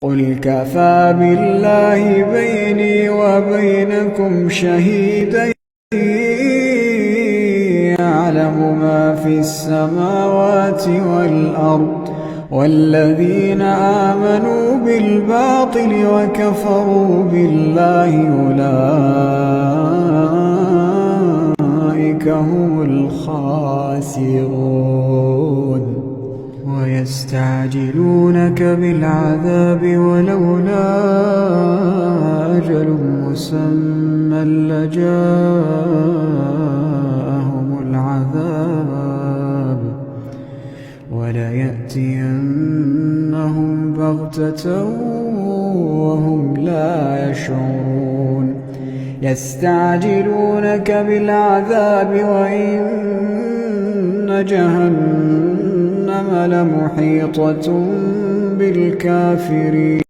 قل كفى بالله بيني وبينكم شهيدا يعلم ما في السماوات والأرض والذين آمنوا بالباطل وكفروا بالله أولئك هم الخاسرون ويستعجلونك بالعذاب ولولا أجل مسمى لجاءهم العذاب وليأتينهم بغتة وهم لا يشعرون يستعجلونك بالعذاب وإن جهنم لمحيطة بالكافرين